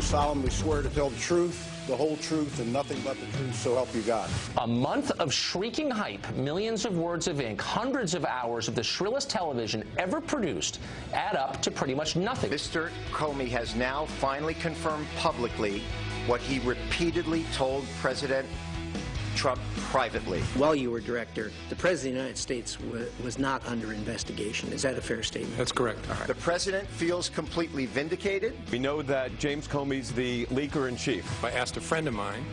solemnly swear to tell the truth, the whole truth, and nothing but the truth, so help you God. A month of shrieking hype, millions of words of ink, hundreds of hours of the shrillest television ever produced add up to pretty much nothing. Mr. Comey has now finally confirmed publicly what he repeatedly told President Trump privately. While you were director, the President of the United States was not under investigation. Is that a fair statement? That's correct. Right. The President feels completely vindicated. We know that James Comey's the leaker-in-chief. I asked a friend of mine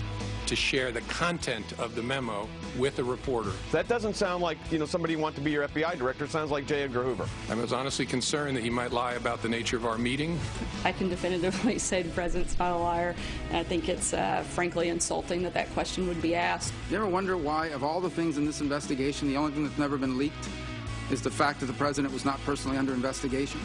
to share the content of the memo with a reporter. That doesn't sound like, somebody you want to be your FBI director. It sounds like J. Edgar Hoover. I was honestly concerned that he might lie about the nature of our meeting. I can definitively say the President's not a liar, and I think it's frankly insulting that that question would be asked. You ever wonder why, of all the things in this investigation, the only thing that's never been leaked is the fact that the President was not personally under investigation?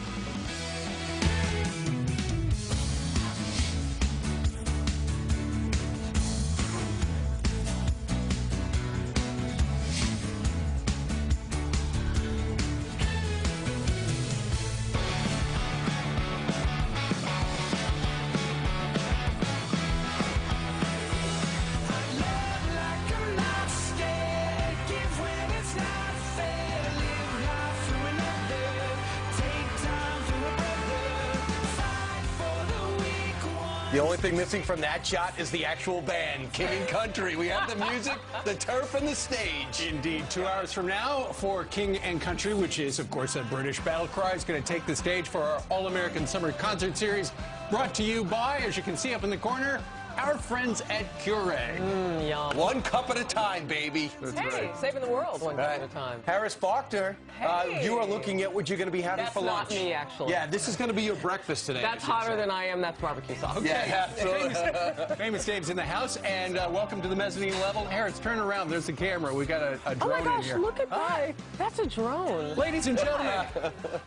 The only thing missing from that shot is the actual band, King and Country. We have the music, the turf, and the stage. Indeed. 2 hours from now for King and Country, which is, of course, a British battle cry, is going to take the stage for our All-American Summer Concert Series, brought to you by, as you can see up in the corner, our friends at Keurig. Yum. One cup at a time, baby. That's right. Saving the world one cup at a time. Harris Faulkner, you are looking at what you're going to be having for lunch. That's not me, actually. Yeah, this is going to be your breakfast today. That's hotter than I am. That's barbecue sauce. Okay. Yeah, absolutely. Famous Dave's in the house, and welcome to the mezzanine level. Harris, turn around. There's the camera. We got a drone in here. Oh, my gosh, look at that. That's a drone. Ladies and gentlemen,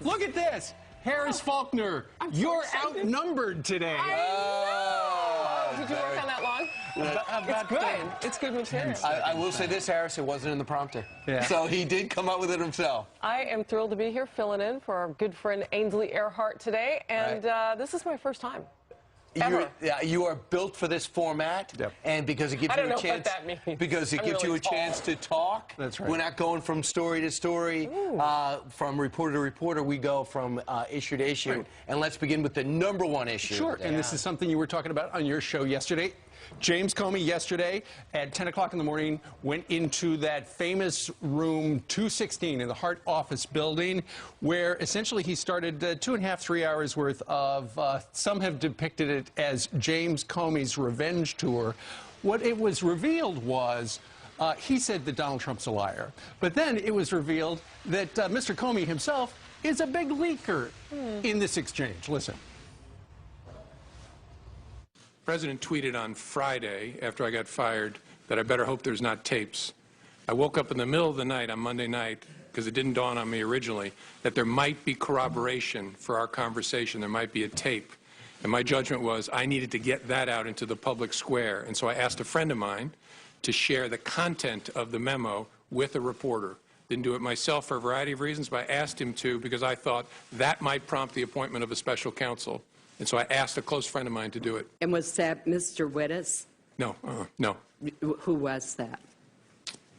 look at this. Harris Faulkner, you're outnumbered today. Did you work on that long? It's good. It's good material. I will say this, Harris, it wasn't in the prompter. Yeah. So he did come up with it himself. I am thrilled to be here filling in for our good friend Ainsley Earhart today, and this is my first time. You are built for this format, and because it gives you a chance. What that means. Because it gives you a chance to talk. That's right. We're not going from story to story, from reporter to reporter. We go from issue to issue. Right. And let's begin with the #1 issue. Sure. And this is something you were talking about on your show yesterday. James Comey yesterday at 10 o'clock in the morning went into that famous room 216 in the Hart Office building, where essentially he started 2.5, 3 hours worth of, some have depicted it as James Comey's revenge tour. What it was revealed was he said that Donald Trump's a liar. But then it was revealed that Mr. Comey himself is a big leaker in this exchange. Listen. The President tweeted on Friday, after I got fired, that I better hope there's not tapes. I woke up in the middle of the night on Monday night, because it didn't dawn on me originally, that there might be corroboration for our conversation. There might be a tape. And my judgment was I needed to get that out into the public square. And so I asked a friend of mine to share the content of the memo with a reporter. Didn't do it myself for a variety of reasons, but I asked him to because I thought that might prompt the appointment of a special counsel. And so I asked a close friend of mine to do it. And was that Mr. Wittes? No, no. Who was that?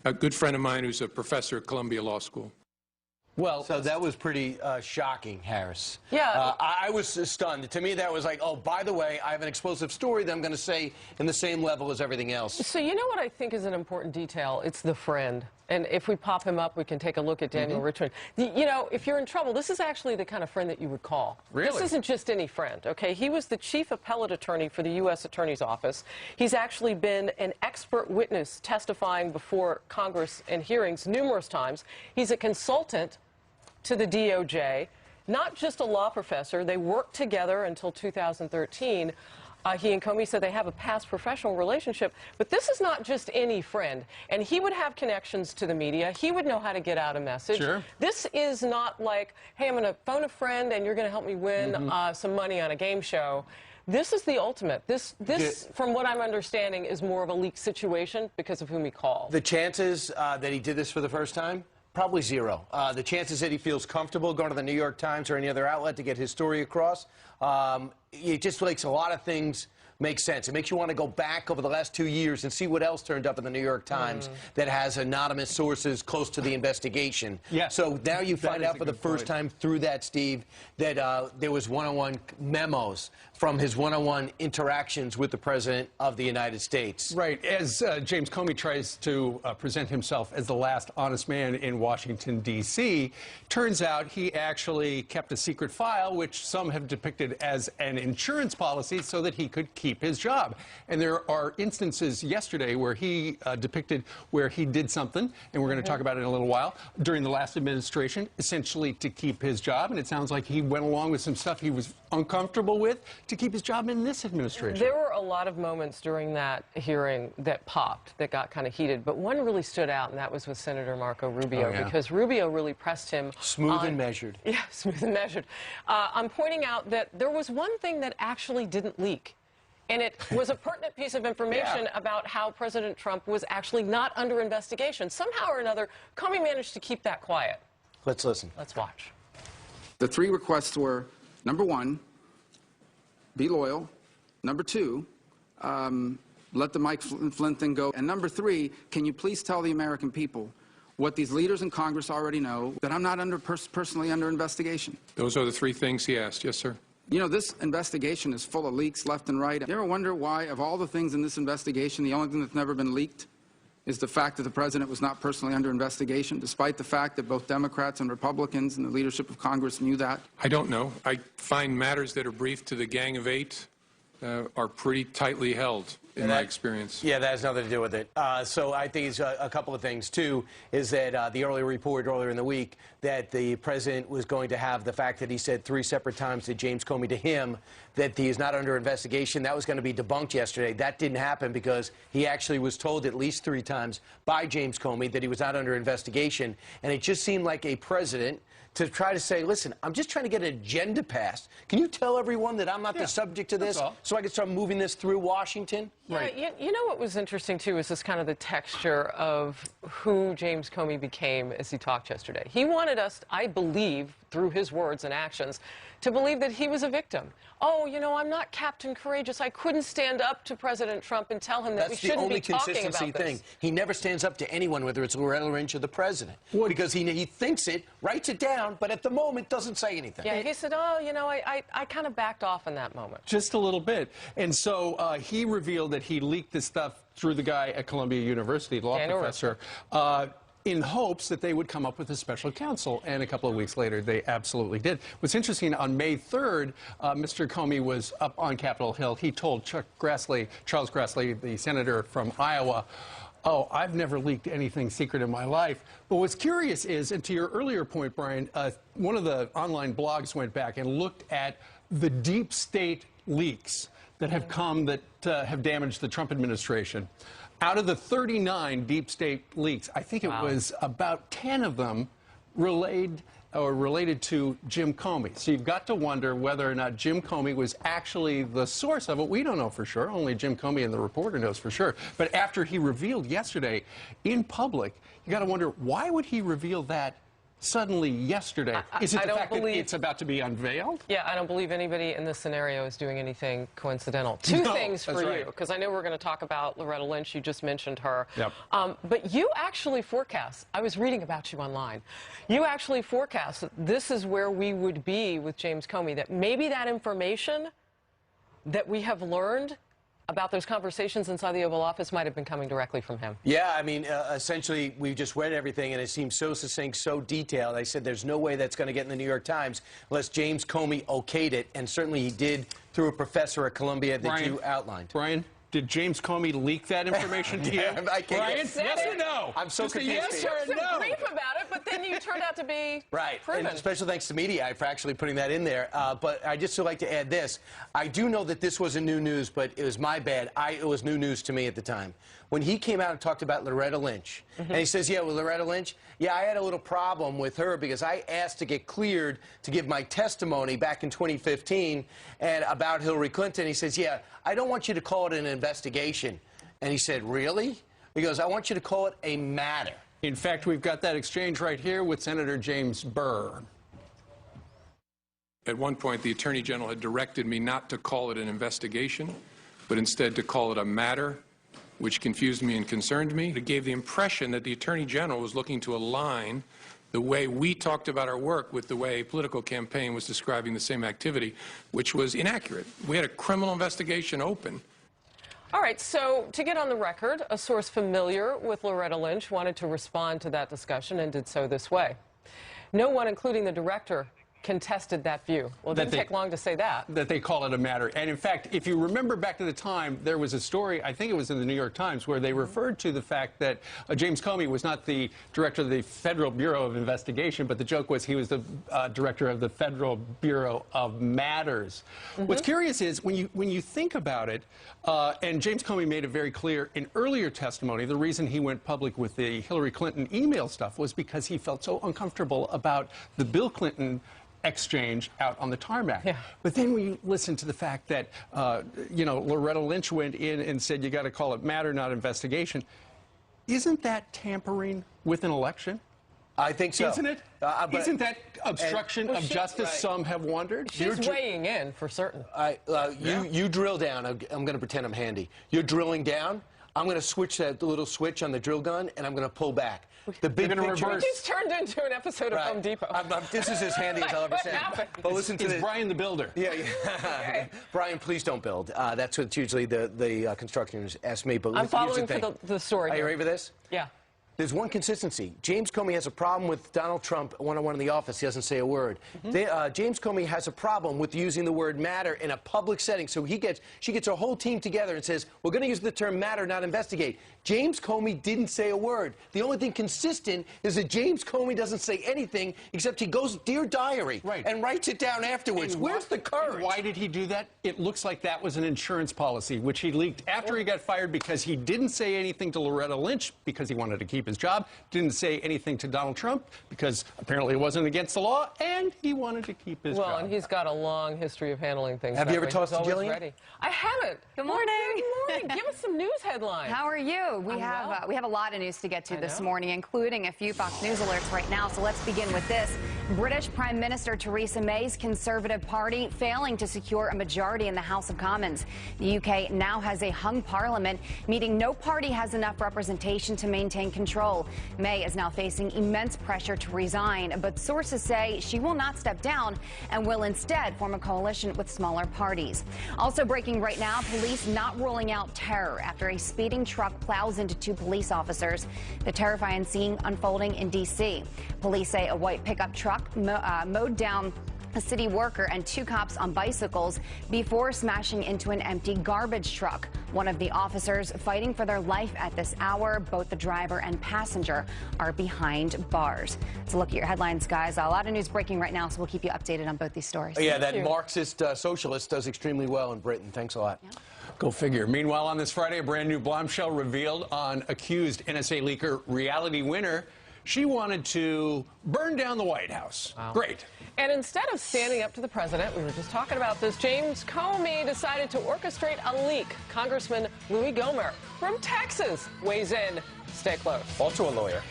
A good friend of mine who's a professor at Columbia Law School. Well, so that was pretty shocking, Harris. Yeah. I was stunned. To me, that was like, oh, by the way, I have an explosive story that I'm going to say in the same level as everything else. So you know what I think is an important detail? It's the friend. And if we pop him up, we can take a look at Daniel Richard. You know, if you're in trouble, this is actually the kind of friend that you would call. Really? This isn't just any friend, okay? He was the chief appellate attorney for the U.S. Attorney's Office. He's actually been an expert witness testifying before Congress in hearings numerous times. He's a consultant to the DOJ, not just a law professor. They worked together until 2013. He and Comey said they have a past professional relationship, but this is not just any friend. And he would have connections to the media. He would know how to get out a message. Sure. This is not like, hey, I'm going to phone a friend and you're going to help me win some money on a game show. This is the ultimate. This, from what I'm understanding, is more of a leak situation because of whom he called. The chances that he did this for the first time? Probably zero. The chances that he feels comfortable going to the New York Times or any other outlet to get his story across, it just makes a lot of things makes sense. It makes you want to go back over the last 2 years and see what else turned up in the New York Times that has anonymous sources close to the investigation. Yeah. So now you That find is out a for the good first point. time through that, Steve, that there was one-on-one memos from his one-on-one interactions with the President of the United States. Right. As James Comey tries to present himself as the last honest man in Washington, D.C., turns out he actually kept a secret file, which some have depicted as an insurance policy so that he could keep his job. And there are instances yesterday where he depicted where he did something, and we're going to talk about it in a little while, during the last administration, essentially to keep his job. And it sounds like he went along with some stuff he was uncomfortable with to keep his job in this administration. There were a lot of moments during that hearing that popped, that got kind of heated, but one really stood out, and that was with Senator Marco Rubio, because Rubio really pressed him Smooth and measured. Yeah, smooth and measured. I'm pointing out that there was one thing that actually didn't leak. And it was a pertinent piece of information about how President Trump was actually not under investigation. Somehow or another, Comey managed to keep that quiet. Let's listen. Let's watch. The three requests were, number one, be loyal. Number two, let the Mike Flynn thing go. And number three, can you please tell the American people what these leaders in Congress already know, that I'm not personally under investigation? Those are the three things he asked. Yes, sir. You know, this investigation is full of leaks left and right. You ever wonder why, of all the things in this investigation, the only thing that's never been leaked is the fact that the president was not personally under investigation, despite the fact that both Democrats and Republicans and the leadership of Congress knew that? I don't know. I find matters that are briefed to the Gang of Eight are pretty tightly held, in my experience. Yeah, that has nothing to do with it. So I think it's a couple of things, too, is that the earlier report earlier in the week that the president was going to have the fact that he said 3 separate times to James Comey to him that he is not under investigation. That was going to be debunked yesterday. That didn't happen because he actually was told at least 3 times by James Comey that he was not under investigation. And it just seemed like a president to try to say, listen, I'm just trying to get an agenda passed. Can you tell everyone that I'm not the subject to this so I can start moving this through Washington? Yeah, you know what was interesting, too, is this kind of the texture of who James Comey became as he talked yesterday. He wanted us, I believe, through his words and actions, to believe that he was a victim. Oh, you know, I'm not Captain Courageous. I couldn't stand up to President Trump and tell him that we shouldn't be talking about this. That's the only consistency thing. He never stands up to anyone, whether it's Loretta Lynch or the president, because he thinks it, writes it down, but at the moment doesn't say anything. Yeah, he said, oh, you know, I kind of backed off in that moment. Just a little bit. And so he revealed that he leaked this stuff through the guy at Columbia University, law professor, in hopes that they would come up with a special counsel. And a couple of weeks later, they absolutely did. What's interesting, on May 3rd, Mr. Comey was up on Capitol Hill. He told Charles Grassley, the senator from Iowa, oh, I've never leaked anything secret in my life. But what's curious is, and to your earlier point, Brian, one of the online blogs went back and looked at the deep state leaks that have come that have damaged the Trump administration. Out of the 39 deep state leaks, I think it was about 10 of them related to Jim Comey. So you've got to wonder whether or not Jim Comey was actually the source of it. We don't know for sure. Only Jim Comey and the reporter knows for sure. But after he revealed yesterday in public, you got to wonder, why would he reveal that suddenly yesterday? Is it the fact that it's about to be unveiled? Yeah, I don't believe anybody in this scenario is doing anything coincidental. Two things for you, because I know we're going to talk about Loretta Lynch. You just mentioned her. Yep. But you actually forecast, I was reading about you online, you actually forecast that this is where we would be with James Comey, that maybe that information that we have learned about those conversations inside the Oval Office might have been coming directly from him. Yeah, I mean, essentially, we've just read everything, and it seems so succinct, so detailed. I said there's no way that's going to get in the New York Times unless James Comey okayed it, and certainly he did through a professor at Columbia that you outlined. Brian, did James Comey leak that information to you? I can't Brian, yes or no? I'm so confused. Yes or no? Brief about it, but then you turned out to be proven. And special thanks to Media for actually putting that in there. But I just would like to add this. I do know that this wasn't new news, but it was my bad. It was new news to me at the time. When he came out and talked about Loretta Lynch, and he says, yeah, with Loretta Lynch, yeah, I had a little problem with her because I asked to get cleared to give my testimony back in 2015 and about Hillary Clinton. He says, yeah, I don't want you to call it an investigation. And he said, really? He goes, I want you to call it a matter. In fact, we've got that exchange right here with Senator James Burr. At one point, the Attorney General had directed me not to call it an investigation, but instead to call it a matter, which confused me and concerned me. It gave the impression that the Attorney General was looking to align the way we talked about our work with the way a political campaign was describing the same activity, which was inaccurate. We had a criminal investigation open. All right, so to get on the record, a source familiar with Loretta Lynch wanted to respond to that discussion and did so this way. No one, including the director, contested that view. Well, it didn't take long to say that. That they call it a matter. And in fact, if you remember back to the time, there was a story, I think it was in the New York Times, where they referred to the fact that James Comey was not the director of the Federal Bureau of Investigation, but the joke was he was the director of the Federal Bureau of Matters. What's curious is when you think about it, and James Comey made it very clear in earlier testimony, the reason he went public with the Hillary Clinton email stuff was because he felt so uncomfortable about the Bill Clinton exchange out on the tarmac. Yeah. But then when you listen to the fact that, Loretta Lynch went in and said you got to call it matter, not investigation, isn't that tampering with an election? I think so. Isn't it? Isn't that obstruction of justice, some have wondered? She's weighing in for certain. You drill down. I'm going to pretend I'm handy. You're drilling down. I'm going to switch that little switch on the drill gun, and I'm going to pull back. The big picture. Which has turned into an episode of Home Depot. This is as handy as I'll ever say. But listen to this. It's Brian the Builder. Yeah. Okay. Brian, please don't build. That's what usually the constructors ask me. But I'm following for the story. Are you ready for this? Yeah. There's one consistency. James Comey has a problem with Donald Trump one-on-one in the office. He doesn't say a word. James Comey has a problem with using the word matter in a public setting. So she gets her whole team together and says, we're going to use the term matter, not investigate. James Comey didn't say a word. The only thing consistent is that James Comey doesn't say anything except he goes, Dear Diary, and writes it down afterwards. Where's the courage? Why did he do that? It looks like that was an insurance policy, which he leaked after he got fired because he didn't say anything to Loretta Lynch because he wanted to keep his job, didn't say anything to Donald Trump because apparently it wasn't against the law, and he wanted to keep his job. Well, and he's got a long history of handling things. Have you ever talked to Jillian? Ready. I haven't. Good morning. Good morning. Give us some news headlines. How are you? We have a lot of news to get to this morning, including a few Fox News alerts right now. So let's begin with this. British Prime Minister Theresa May's Conservative Party failing to secure a majority in the House of Commons. The UK now has a hung parliament, meaning no party has enough representation to maintain control. May is now facing immense pressure to resign, but sources say she will not step down and will instead form a coalition with smaller parties. Also breaking right now, police not ruling out terror after a speeding truck plows into two police officers. The terrifying scene unfolding in D.C. Police say a white pickup truck mowed down a city worker and two cops on bicycles before smashing into an empty garbage truck. One of the officers fighting for their life at this hour. Both the driver and passenger are behind bars. So look at your headlines, guys. A lot of news breaking right now, so we'll keep you updated on both these stories. Yeah, that Marxist socialist does extremely well in Britain. Thanks a lot. Yeah. Go figure. Meanwhile, on this Friday, a brand new bombshell revealed on accused NSA leaker Reality Winner. She wanted to burn down the White House. Wow. Great. And instead of standing up to the president, we were just talking about this, James Comey decided to orchestrate a leak. Congressman Louis Gohmert from Texas weighs in. Stay close. Also a lawyer.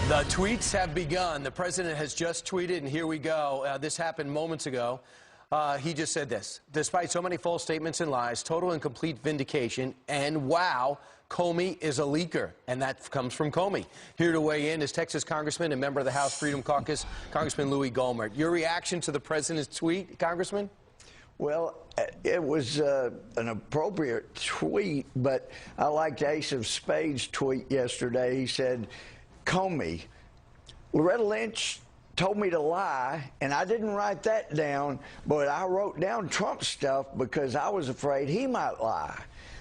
The tweets have begun. The president has just tweeted, and here we go. This happened moments ago. He just said this. Despite so many false statements and lies, total and complete vindication, and wow, Comey is a leaker. And that comes from Comey. Here to weigh in is Texas Congressman and member of the House Freedom Caucus, Congressman Louis Gohmert. Your reaction to the president's tweet, Congressman? Well, it was an appropriate tweet, but I liked Ace of Spades' tweet yesterday. He said, Comey, Loretta Lynch told me to lie, and I didn't write that down, but I wrote down Trump stuff because I was afraid he might lie.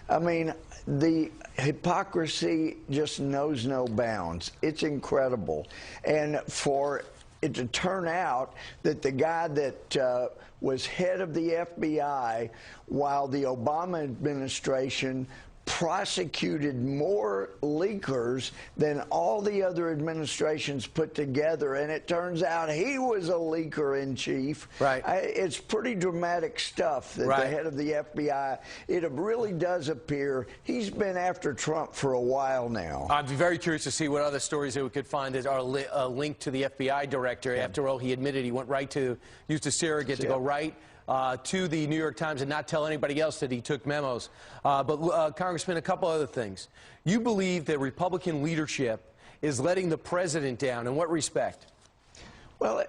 I mean, the hypocrisy just knows no bounds. It's incredible. And for it to turn out that the guy that was head of the FBI while the Obama administration prosecuted more leakers than all the other administrations put together, and it turns out he was a leaker in chief. Right. It's pretty dramatic stuff that the head of the FBI, it really does appear he's been after Trump for a while now. I'd be very curious to see what other stories that we could find that are linked to the FBI director. After all, he admitted he went right to, used a surrogate to go right to the New York Times and not tell anybody else that he took memos. But Congressman, a couple other things. You believe that Republican leadership is letting the president down. In what respect? Well,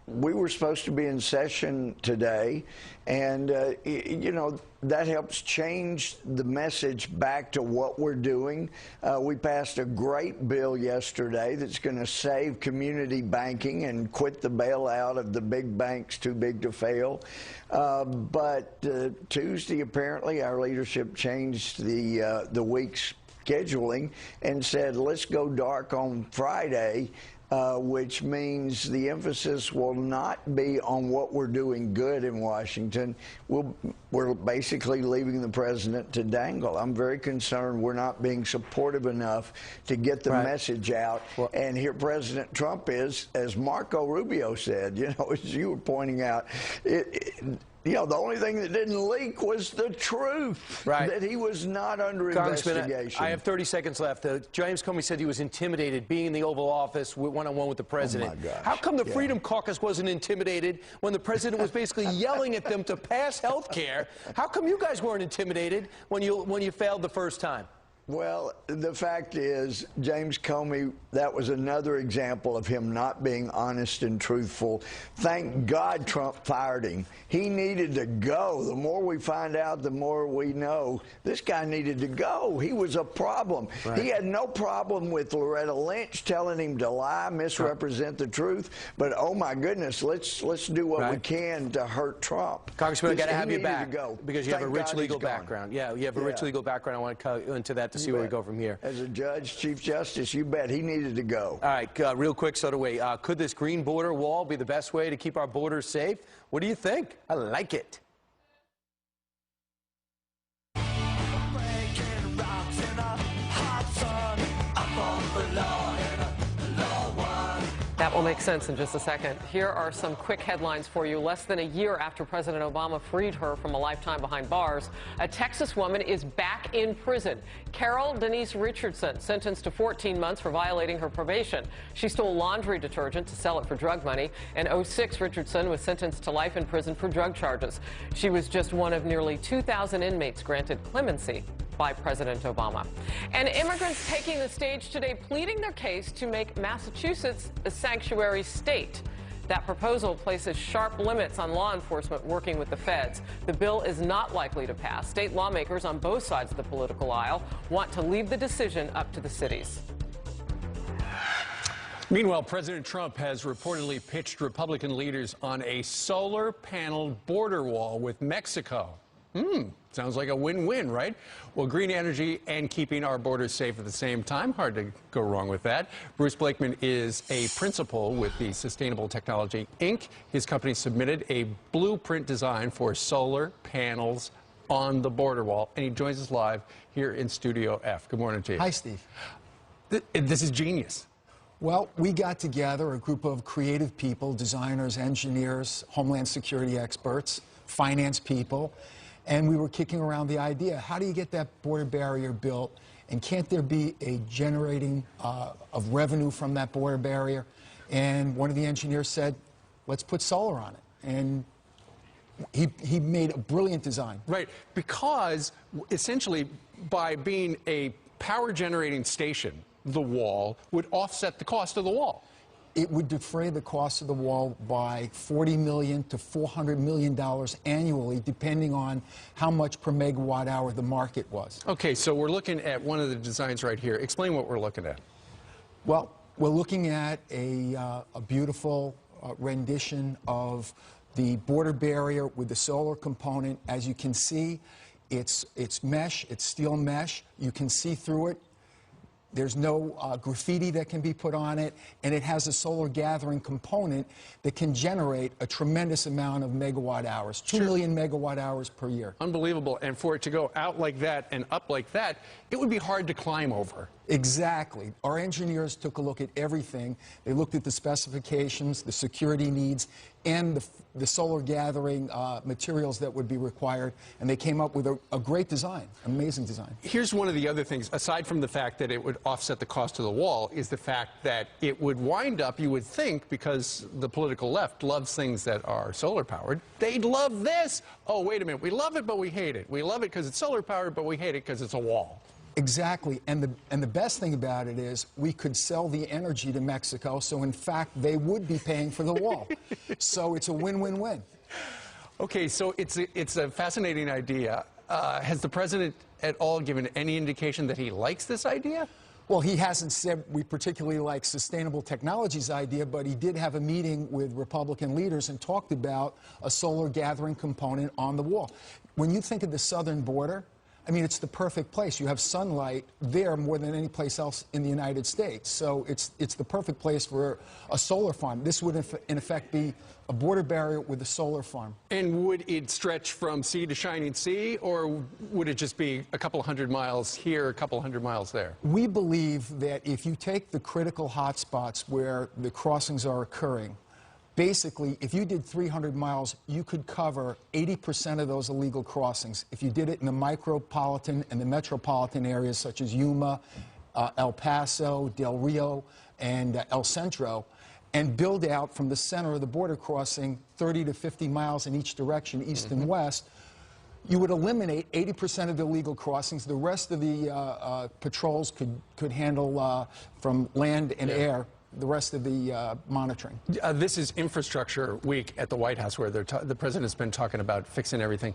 we were supposed to be in session today, and, you know, that helps change the message back to what we're doing. We passed a great bill yesterday that's going to save community banking and quit the bailout of the big banks too big to fail. But Tuesday, apparently, our leadership changed the week's scheduling and said, let's go dark on Friday. Which means the emphasis will not be on what we're doing good in Washington. We're basically leaving the president to dangle. I'm very concerned we're not being supportive enough to get the message out. And here President Trump is, as Marco Rubio said, you know, as you were pointing out, you know, the only thing that didn't leak was the truth, that he was not under investigation. I have 30 seconds left. James Comey said he was intimidated being in the Oval Office one-on-one with the president. Oh my gosh. How come the Freedom Caucus wasn't intimidated when the president was basically yelling at them to pass health care? How come you guys weren't intimidated when you failed the first time? Well, the fact is, James Comey, that was another example of him not being honest and truthful. Thank God Trump fired him. He needed to go. The more we find out, the more we know. This guy needed to go. He was a problem. He had no problem with Loretta Lynch telling him to lie, misrepresent the truth. But, oh, my goodness, let's do what we can to hurt Trump. Congressman, I got to have you back because you have a Thank rich God legal he's gone. background. Yeah, you have a rich legal background. I want to go into that to see where we go from here. As a judge, Chief Justice, you bet he needed to go. All right, real quick, so do we. Could this green border wall be the best way to keep our borders safe? What do you think? I like it. That will make sense in just a second. Here are some quick headlines for you. Less than a year after President Obama freed her from a lifetime behind bars, a Texas woman is back in prison. Carol Denise Richardson, sentenced to 14 months for violating her probation. She stole laundry detergent to sell it for drug money. In 2006, Richardson was sentenced to life in prison for drug charges. She was just one of nearly 2,000 inmates granted clemency by President Obama. And immigrants taking the stage today pleading their case to make Massachusetts a sanctuary state. That proposal places sharp limits on law enforcement working with the feds. The bill is not likely to pass. State lawmakers on both sides of the political aisle want to leave the decision up to the cities. Meanwhile, President Trump has reportedly pitched Republican leaders on a solar-paneled border wall with Mexico. Sounds like a win-win, right? Well, green energy and keeping our borders safe at the same time. Hard to go wrong with that. Bruce Blakeman is a principal with the Sustainable Technology, Inc. His company submitted a blueprint design for solar panels on the border wall, and he joins us live here in Studio F. Good morning, Chief. Hi, Steve. This is genius. Well, we got together a group of creative people, designers, engineers, Homeland Security experts, finance people, and we were kicking around the idea, how do you get that border barrier built, and can't there be a generating of revenue from that border barrier? And one of the engineers said, let's put solar on it. And he made a brilliant design. Right, because essentially by being a power generating station, the wall would offset the cost of the wall. It would defray the cost of the wall by $40 million to $400 million annually, depending on how much per megawatt hour the market was. Okay, so we're looking at one of the designs right here. Explain what we're looking at. Well, we're looking at a beautiful rendition of the border barrier with the solar component. As you can see, it's mesh, it's steel mesh. You can see through it. There's no graffiti that can be put on it, and it has a solar gathering component that can generate a tremendous amount of megawatt hours, 2 million megawatt hours per year. Unbelievable. And for it to go out like that and up like that, it would be hard to climb over. Exactly. Our engineers took a look at everything. They looked at the specifications, the security needs, and the solar gathering materials that would be required, and they came up with a great design, amazing design. Here's one of the other things, aside from the fact that it would offset the cost of the wall, is the fact that it would wind up, you would think, because the political left loves things that are solar-powered, they'd love this. Oh, wait a minute, we love it, but we hate it. We love it because it's solar-powered, but we hate it because it's a wall. Exactly, and the best thing about it is we could sell the energy to Mexico, so in fact they would be paying for the wall. So it's a win-win-win. Okay, so it's a fascinating idea. Has the president at all given any indication that he likes this idea? Well, he hasn't said we particularly like Sustainable Technologies idea, but he did have a meeting with Republican leaders and talked about a solar gathering component on the wall. When you think of the southern border, I mean, it's the perfect place. You have sunlight there more than any place else in the United States. So it's the perfect place for a solar farm. This would, in effect, be a border barrier with a solar farm. And would it stretch from sea to shining sea, or would it just be a couple hundred miles here, a couple hundred miles there? We believe that if you take the critical hotspots where the crossings are occurring, basically, if you did 300 miles, you could cover 80% of those illegal crossings. If you did it in the micropolitan and the metropolitan areas such as Yuma, El Paso, Del Rio, and El Centro, and build out from the center of the border crossing 30 to 50 miles in each direction, east and west, you would eliminate 80% of the illegal crossings. The rest of the patrols could handle from land and air the rest of the monitoring. This is Infrastructure Week at the White House, where the president's been talking about fixing everything,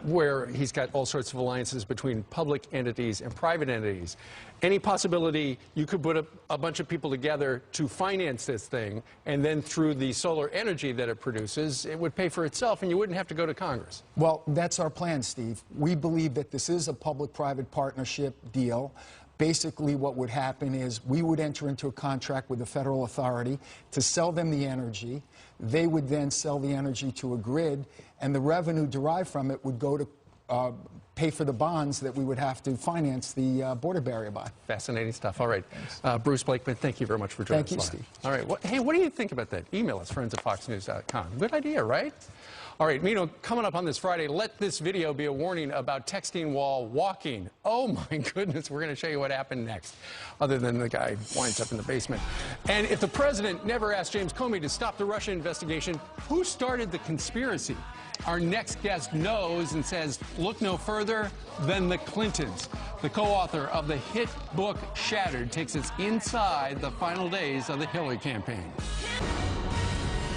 where he's got all sorts of alliances between public entities and private entities. Any possibility you could put a bunch of people together to finance this thing, and then through the solar energy that it produces, it would pay for itself, and you wouldn't have to go to Congress? Well, that's our plan, Steve. We believe that this is a public-private partnership deal. Basically, what would happen is we would enter into a contract with the federal authority to sell them the energy. They would then sell the energy to a grid, and the revenue derived from it would go to pay for the bonds that we would have to finance the border barrier by. Fascinating stuff. All right. Bruce Blakeman, thank you very much for joining us. Thank you, Steve. All right. Hey, what do you think about that? Email us, friends@foxnews.com. Good idea, right? All right, Mino, coming up on this Friday, let this video be a warning about texting while walking. Oh, my goodness, we're going to show you what happened next, other than the guy winds up in the basement. And if the president never asked James Comey to stop the Russia investigation, who started the conspiracy? Our next guest knows and says, look no further than the Clintons. The co-author of the hit book Shattered takes us inside the final days of the Hillary campaign.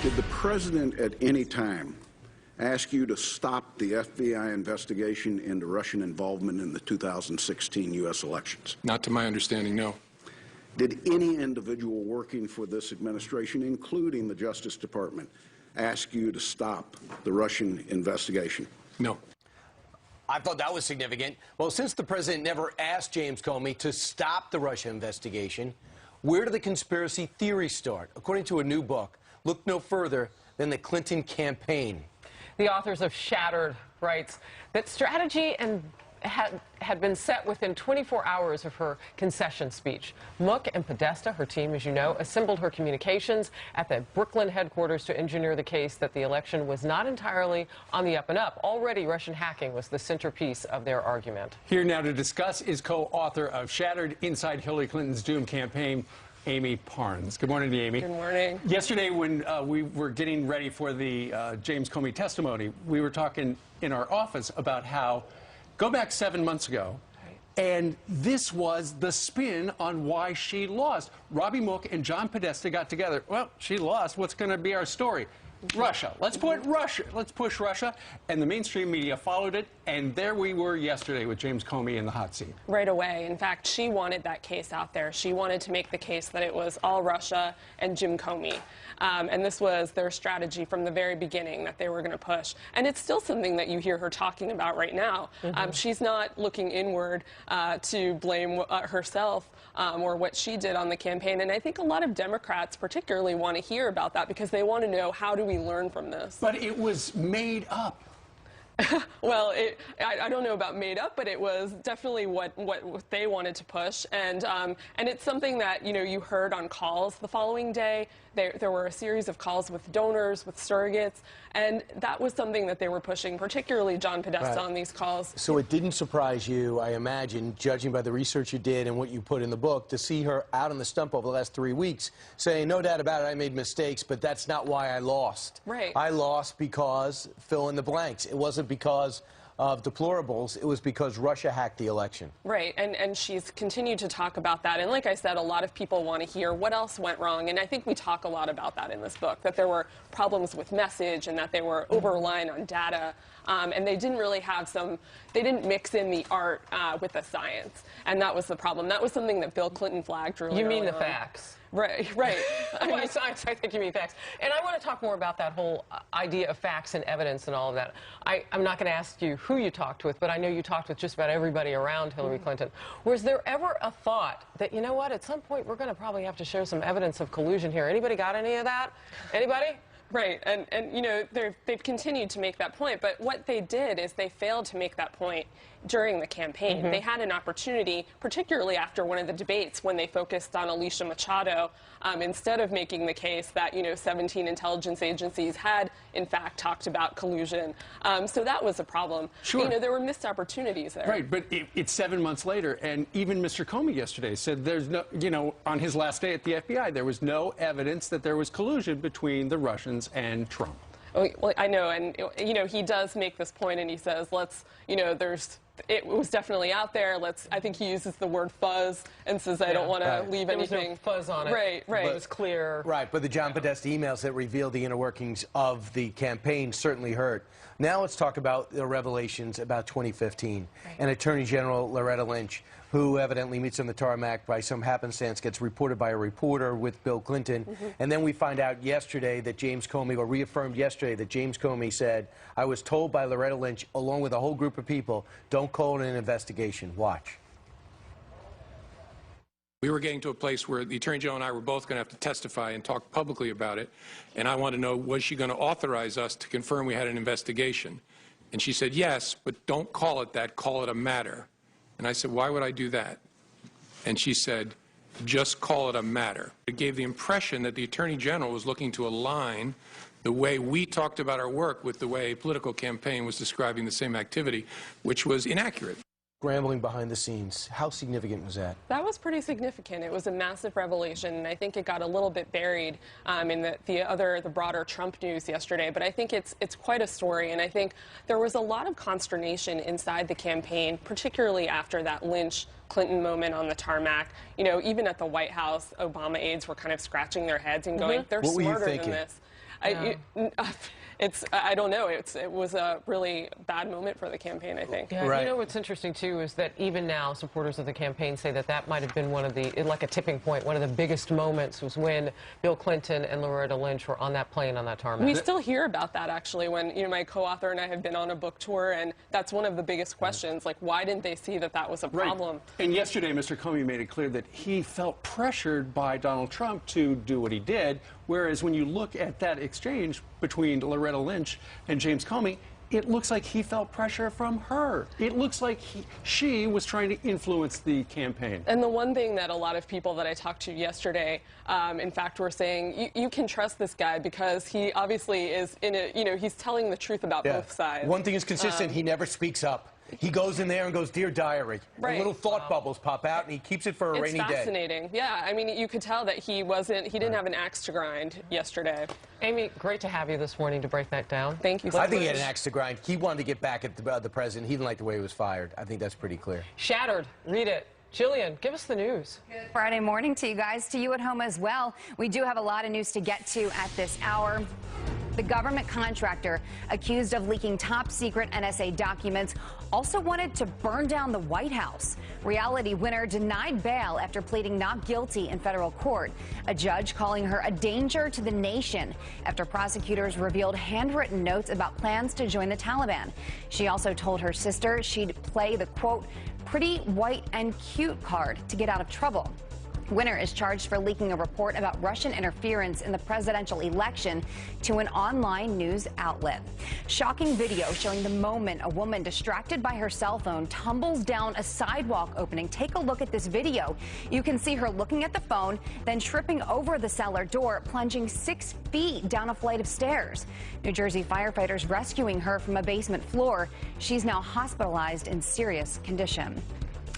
Did the president at any time ask you to stop the FBI investigation into Russian involvement in the 2016 U.S. elections? Not to my understanding, no. Did any individual working for this administration, including the Justice Department, ask you to stop the Russian investigation? No. I thought that was significant. Well, since the president never asked James Comey to stop the Russia investigation, where do the conspiracy theories start? According to a new book, look no further than the Clinton campaign. The authors of Shattered writes that strategy had been set within 24 hours of her concession speech. Mook and Podesta, her team, as you know, assembled her communications at the Brooklyn headquarters to engineer the case that the election was not entirely on the up and up. Already, Russian hacking was the centerpiece of their argument. Here now to discuss is co-author of Shattered, Inside Hillary Clinton's Doomed Campaign, Amy Parnes. Good morning to Amy. Good morning. Yesterday, when we were getting ready for the James Comey testimony, we were talking in our office about how, go back 7 months ago, and this was the spin on why she lost. Robbie Mook and John Podesta got together. Well, she lost. What's going to be our story? Russia. Let's put Russia. Let's push Russia. And the mainstream media followed it. And there we were yesterday with James Comey in the hot seat. Right away. In fact, she wanted that case out there. She wanted to make the case that it was all Russia and Jim Comey. And this was their strategy from the very beginning that they were going to push. And it's still something that you hear her talking about right now. She's not looking inward to blame herself or what she did on the campaign. And I think a lot of Democrats particularly want to hear about that because they want to know, how do we learn from this? But it was made up. Well, I don't know about made up, but it was definitely what they wanted to push, and it's something that you heard on calls the following day. There were a series of calls with donors, with surrogates, and that was something that they were pushing, particularly John Podesta on these calls. So it didn't surprise you, I imagine, judging by the research you did and what you put in the book, to see her out on the stump over the last 3 weeks saying, no doubt about it, I made mistakes, but that's not why I lost. Right. I lost because fill in the blanks. It wasn't because of deplorables, it was because Russia hacked the election. Right, and she's continued to talk about that. And like I said, a lot of people want to hear what else went wrong. And I think we talk a lot about that in this book, that there were problems with message and that they were over-reliant on data. And they didn't really have they didn't mix in the art with the science. And that was the problem. That was something that Bill Clinton flagged really You mean the on. facts? Right. By science, I think you mean facts. And I want to talk more about that whole idea of facts and evidence and all of that. I'm not going to ask you who you talked with, but I know you talked with just about everybody around Hillary Clinton. Was there ever a thought that, you know what, at some point we're going to probably have to show some evidence of collusion here? Anybody got any of that? Anybody? Right, and they've continued to make that point, but what they did is they failed to make that point during the campaign. They had an opportunity, particularly after one of the debates when they focused on Alicia Machado, instead of making the case that 17 intelligence agencies had in fact talked about collusion. So that was a problem. Sure. There were missed opportunities there. Right, but it's 7 months later, and even Mr. Comey yesterday said there's no, on his last day at the FBI, there was no evidence that there was collusion between the Russians and Trump. Well, I know, and he does make this point, and he says, it was definitely out there. I think he uses the word fuzz and says, I don't want to leave anything. There was no fuzz on it. Right. It was clear. Right, but the John Podesta emails that revealed the inner workings of the campaign certainly hurt. Now let's talk about the revelations about 2015. And Attorney General Loretta Lynch, who evidently meets on the tarmac by some happenstance, gets reported by a reporter with Bill Clinton. And then we find out yesterday that James Comey, or reaffirmed yesterday that James Comey said, I was told by Loretta Lynch, along with a whole group of people, don't call it an investigation. Watch. We were getting to a place where the Attorney General and I were both going to have to testify and talk publicly about it. And I wanted to know, was she going to authorize us to confirm we had an investigation? And she said, yes, but don't call it that, call it a matter. And I said, why would I do that? And she said, just call it a matter. It gave the impression that the Attorney General was looking to align the way we talked about our work with the way a political campaign was describing the same activity, which was inaccurate. Scrambling behind the scenes. How significant was that? That was pretty significant. It was a massive revelation, and I think it got a little bit buried in the broader Trump news yesterday. But I think it's quite a story, and I think there was a lot of consternation inside the campaign, particularly after that Lynch-Clinton moment on the tarmac. Even at the White House, Obama aides were kind of scratching their heads and going, "They're smarter than this." I don't know. It was a really bad moment for the campaign, I think. Yeah, what's interesting, too, is that even now, supporters of the campaign say that might have been one of like a tipping point. One of the biggest moments was when Bill Clinton and Loretta Lynch were on that plane on that tarmac. We still hear about that, actually, when my co-author and I have been on a book tour, and that's one of the biggest questions. Like, why didn't they see that was a problem? Right. And yesterday, Mr. Comey made it clear that he felt pressured by Donald Trump to do what he did, whereas when you look at that exchange between Loretta Lynch and James Comey, it looks like he felt pressure from her. It looks like she was trying to influence the campaign. And the one thing that a lot of people that I talked to yesterday, in fact, were saying, you can trust this guy because he obviously is he's telling the truth about both sides. One thing is consistent, he never speaks up. He goes in there and goes, "Dear Diary." Right. And little thought bubbles pop out, and he keeps it for a rainy day. It's fascinating. Yeah, I mean, you could tell that he didn't have an axe to grind yesterday. Amy, great to have you this morning to break that down. Thank you so much. I think he had an axe to grind. He wanted to get back at the president. He didn't like the way he was fired. I think that's pretty clear. Shattered. Read it. Jillian, give us the news. Good Friday morning to you guys, to you at home as well. We do have a lot of news to get to at this hour. The government contractor accused of leaking top-secret NSA documents also wanted to burn down the White House. Reality winner denied bail after pleading not guilty in federal court. A judge calling her a danger to the nation after prosecutors revealed handwritten notes about plans to join the Taliban. She also told her sister she'd play the, quote, pretty, white, and cute card to get out of trouble. Winner is charged for leaking a report about Russian interference in the presidential election to an online news outlet. Shocking video showing the moment a woman distracted by her cell phone tumbles down a sidewalk opening. Take a look at this video. You can see her looking at the phone, then tripping over the cellar door, plunging 6 feet down a flight of stairs. New Jersey firefighters rescuing her from a basement floor. She's now hospitalized in serious condition.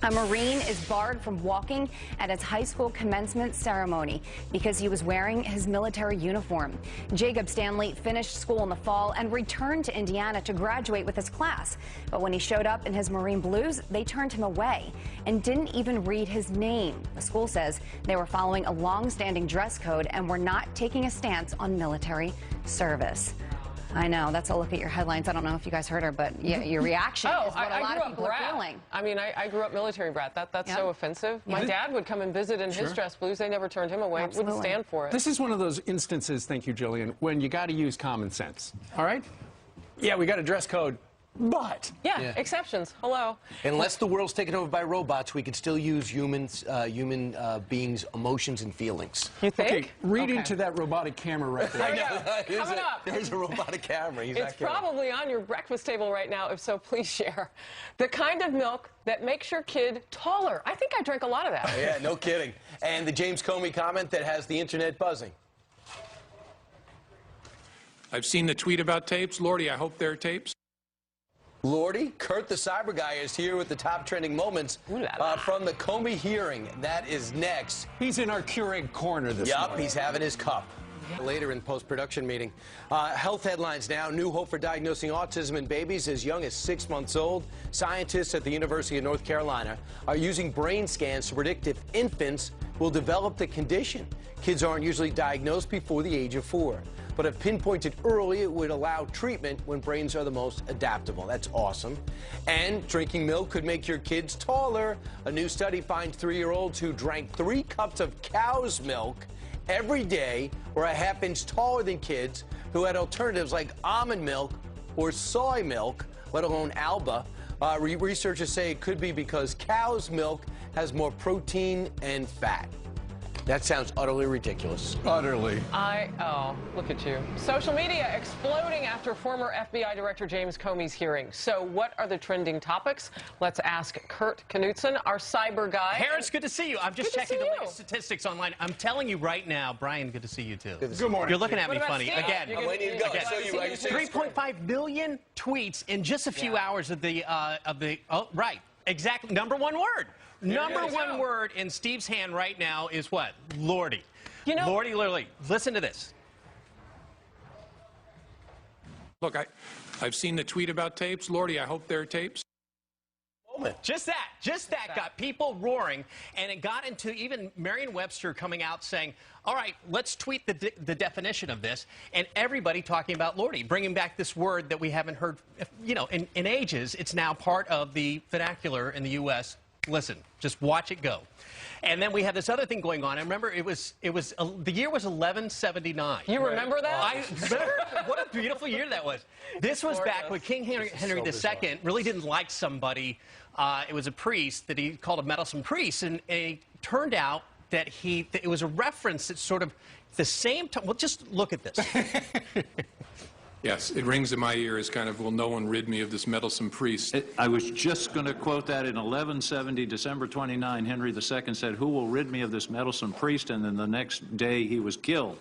A Marine is barred from walking at his high school commencement ceremony because he was wearing his military uniform. Jacob Stanley finished school in the fall and returned to Indiana to graduate with his class. But when he showed up in his Marine blues, they turned him away and didn't even read his name. The school says they were following a long-standing dress code and were not taking a stance on military service. I know, that's a look at your headlines. I don't know if you guys heard her, but yeah, your reaction is what a lot of people are feeling. I mean, I grew up military brat. That's so offensive. My dad would come and visit in his dress blues. They never turned him away. Wouldn't stand for it. This is one of those instances, thank you, Jillian, when you got to use common sense. All right? Yeah, we got a dress code. But yeah, exceptions. Hello. Unless the world's taken over by robots, we can still use human beings' emotions and feelings. You think? Okay, read into that robotic camera right there. I know. Coming up. There's a robotic camera. It's probably on your breakfast table right now. If so, please share. The kind of milk that makes your kid taller. I think I drank a lot of that. Yeah, no kidding. And the James Comey comment that has the internet buzzing. I've seen the tweet about tapes. Lordy, I hope they're tapes. Lordy, Kurt the Cyber Guy is here with the top trending moments from the Comey hearing. That is next. He's in our Keurig corner this morning. Yup, he's having his cup. Later in the post-production meeting. Health headlines now. New hope for diagnosing autism in babies as young as 6 months old. Scientists at the University of North Carolina are using brain scans to predict if infants will develop the condition. Kids aren't usually diagnosed before the age of 4. But if pinpointed early, it would allow treatment when brains are the most adaptable. That's awesome. And drinking milk could make your kids taller. A new study finds 3-year-olds who drank 3 cups of cow's milk every day were a half-inch taller than kids who had alternatives like almond milk or soy milk, let alone Alba. Researchers say it could be because cow's milk has more protein and fat. That sounds utterly ridiculous. Utterly. Oh, look at you. Social media exploding after former FBI Director James Comey's hearing. So what are the trending topics? Let's ask Kurt Knudsen, our cyber guy. Harris, good to see you. I'm just checking the latest statistics online. I'm telling you right now, Brian, good to see you too. Good morning. You're looking at me funny. Steve? Again. I'm waiting to go. Again. So you 3.5 million tweets in just a few hours of the, oh, right. Exactly. Number one word. Number one word in Steve's hand right now is what? Lordy. You know, Lordy, literally. Listen to this. Look, I've seen the tweet about tapes. Lordy, I hope they're tapes. Just that got people roaring, and it got into even Merriam-Webster coming out saying, all right, let's tweet the definition of this, and everybody talking about Lordy, bringing back this word that we haven't heard, you know, in ages. It's now part of the vernacular in the U.S. Listen, just watch it go. And then we have this other thing going on. I remember the year was 1179. You remember that? I remember. What a beautiful year that was. This was back when King Henry II really didn't like somebody. It was a priest that he called a meddlesome priest, and it turned out that it was a reference that's sort of the same time. Well, just look at this. Yes, it rings in my ear as kind of, will no one rid me of this meddlesome priest? I was just going to quote that. In 1170, December 29, Henry II said, who will rid me of this meddlesome priest? And then the next day he was killed.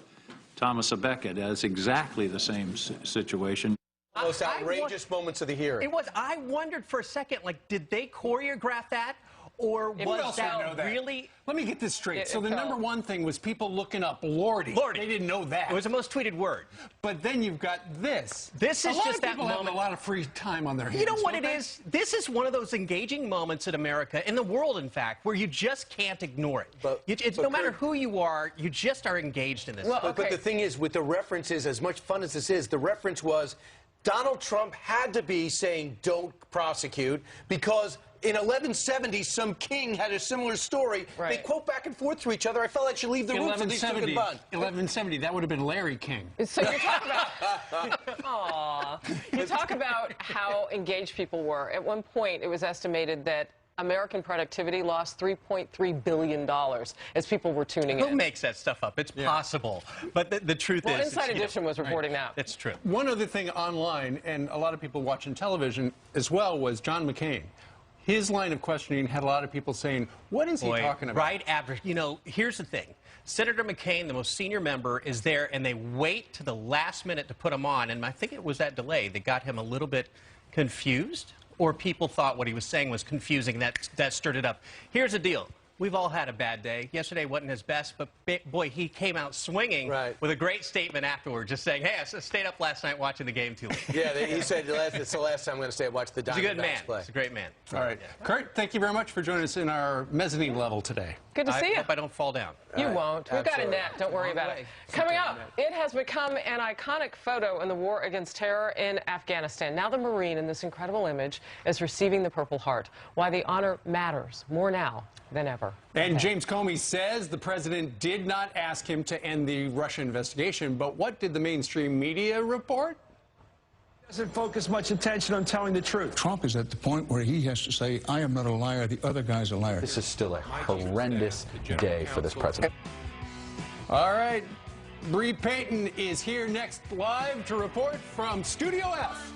Thomas à Becket. That's exactly the same situation. Most outrageous moments of the hearing. It was. I wondered for a second, like, did they choreograph that? Or Who was else that would know that? really? Let me get this straight. So the fell. number one thing was people looking up Lordy. Lordy. They didn't know that. It was the most tweeted word. But then you've got this. This is a lot just of that people have moment. a lot of free time on their hands. You know what don't it they? is? This is one of those engaging moments in America, in the world, in fact, where you just can't ignore it. No matter who you are, you just are engaged in this. But the thing is, with the references, as much fun as this is, the reference was Donald Trump had to be saying don't prosecute because in 1170, some king had a similar story. They quote back and forth to each other. I felt I should leave the room so these two could bond. 1170, that would have been Larry King. So you're talking about, you talk about how engaged people were. At one point, it was estimated that American productivity lost $3.3 billion as people were tuning in. Who makes that stuff up? It's possible. But the truth is... Inside Edition was reporting that. It's true. One other thing online, and a lot of people watching television as well, was John McCain. His line of questioning had a lot of people saying, what is he talking about? Right after, here's the thing. Senator McCain, the most senior member, is there, and they wait to the last minute to put him on. And I think it was that delay that got him a little bit confused, or people thought what he was saying was confusing. That stirred it up. Here's the deal. We've all had a bad day. Yesterday wasn't his best, but boy, he came out swinging with a great statement afterward, just saying, hey, I stayed up last night watching the game too late. Yeah, he said, it's the last time I'm going to stay and watch the Diamondbacks play. He's a good man. He's a great man. All right. Kurt, thank you very much for joining us in our mezzanine level today. Good to see you. I hope I don't fall down. You won't. We've got a net. Don't worry about it. Coming up, it has become an iconic photo in the war against terror in Afghanistan. Now the Marine in this incredible image is receiving the Purple Heart. Why the honor matters more now than ever. And James Comey says the president did not ask him to end the Russia investigation, but what did the mainstream media report? Doesn't focus much attention on telling the truth. Trump is at the point where he has to say, I am not a liar, the other guy's a liar. This is still a horrendous day for this president. All right. Bree Payton is here next live to report from Studio F.